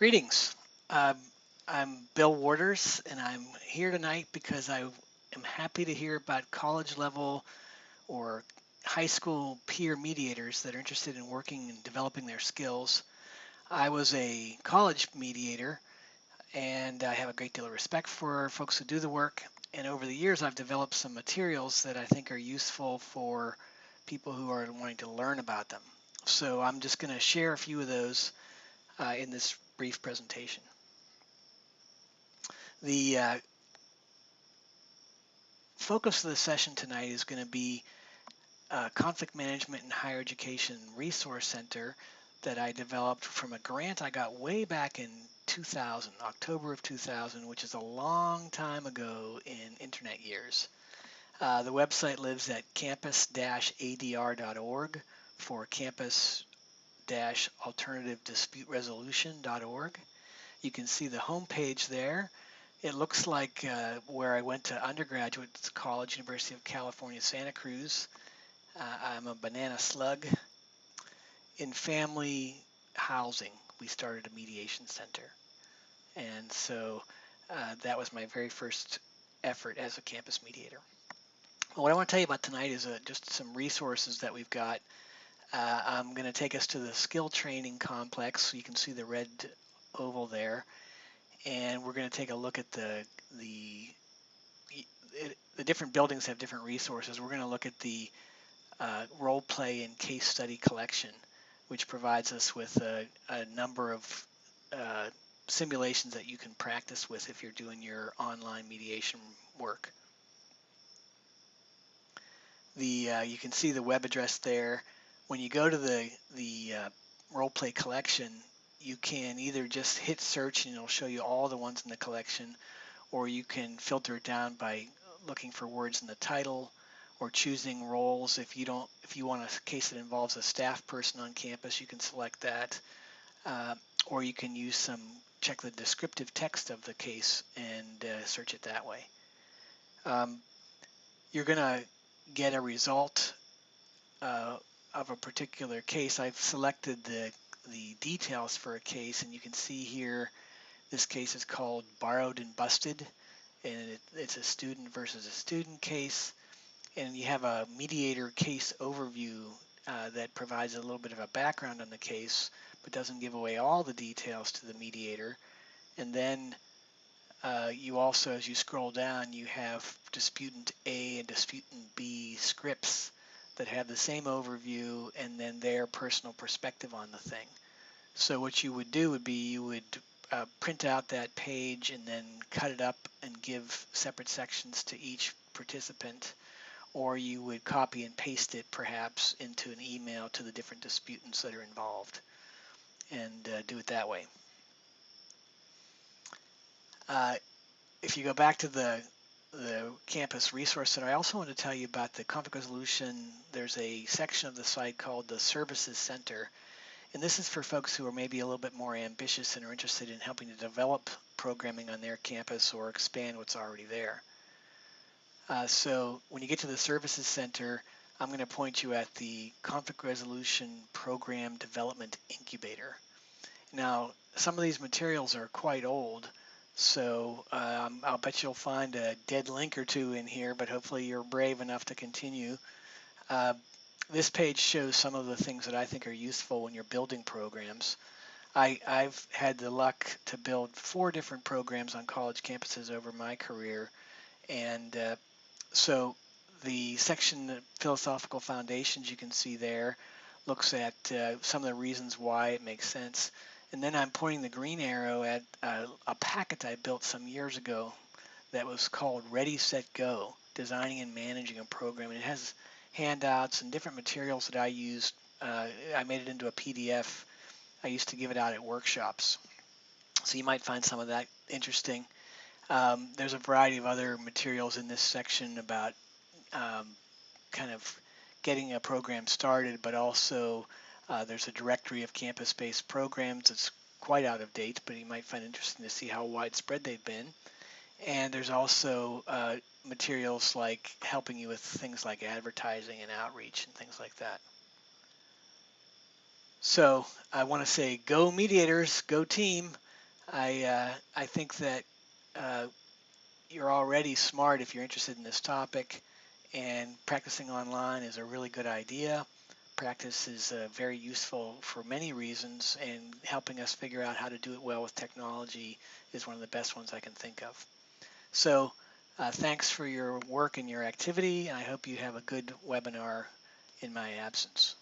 Greetings. Um, I'm Bill Waters, and I'm here tonight because I am happy to hear about college level or high school peer mediators that are interested in working and developing their skills. I was a college mediator, and I have a great deal of respect for folks who do the work. And over the years, I've developed some materials that I think are useful for people who are wanting to learn about them. So I'm just going to share a few of those in this brief presentation. The focus of the session tonight is going to be Conflict Management in Higher Education Resource Center that I developed from a grant I got way back in 2000, October of 2000, which is a long time ago in internet years. The website lives at campus-adr.org for campus-alternative-dispute-resolution.org. You can see the homepage there. It looks like where I went to undergraduate college, University of California, Santa Cruz. I'm a banana slug. In family housing, we started a mediation center. And so that was my very first effort as a campus mediator. Well, what I want to tell you about tonight is just some resources that we've got. I'm going to take us to the skill training complex. So you can see the red oval there. And we're going to take a look at the different buildings have different resources. We're going to look at the role play and case study collection, which provides us with a number of simulations that you can practice with if you're doing your online mediation work. You can see the web address there. When you go to the role play collection, you can either just hit search and it'll show you all the ones in the collection, or you can filter it down by looking for words in the title or choosing roles. If you want a case that involves a staff person on campus, you can select that, or you can check the descriptive text of the case and search it that way. You're going to get a result of a particular case. I've selected the details for a case, and you can see here this case is called Borrowed and Busted, and it's a student versus a student case. And you have a mediator case overview that provides a little bit of a background on the case, but doesn't give away all the details to the mediator. And then you also, as you scroll down, you have disputant A and disputant B scripts that have the same overview and then their personal perspective on the thing. So what you would do would be you would print out that page and then cut it up and give separate sections to each participant, or you would copy and paste it perhaps into an email to the different disputants that are involved and do it that way. If you go back to the campus resource center, I also want to tell you about the conflict resolution. There's a section of the site called the Services Center, and this is for folks who are maybe a little bit more ambitious and are interested in helping to develop programming on their campus or expand what's already there. So when you get to the Services Center, I'm going to point you at the Conflict Resolution Program Development Incubator. Now, some of these materials are quite old, so I'll bet you'll find a dead link or two in here, but hopefully you're brave enough to continue. This page shows some of the things that I think are useful when you're building programs. I've had the luck to build 4 different programs on college campuses over my career, and so the section Philosophical Foundations you can see there looks at some of the reasons why it makes sense. And then I'm pointing the green arrow at a packet I built some years ago that was called Ready, Set, Go, Designing and Managing a Program. And it has handouts and different materials that I used. I made it into a PDF. I used to give it out at workshops. So you might find some of that interesting. There's a variety of other materials in this section about kind of getting a program started, but also there's a directory of campus-based programs that's quite out of date, but you might find interesting to see how widespread they've been. And there's also materials like helping you with things like advertising and outreach and things like that. So I want to say, go mediators, go team. I think that uh, you're already smart if you're interested in this topic, and practicing online is a really good idea. Practice is very useful for many reasons, and helping us figure out how to do it well with technology is one of the best ones I can think of. So thanks for your work and your activity, and I hope you have a good webinar in my absence.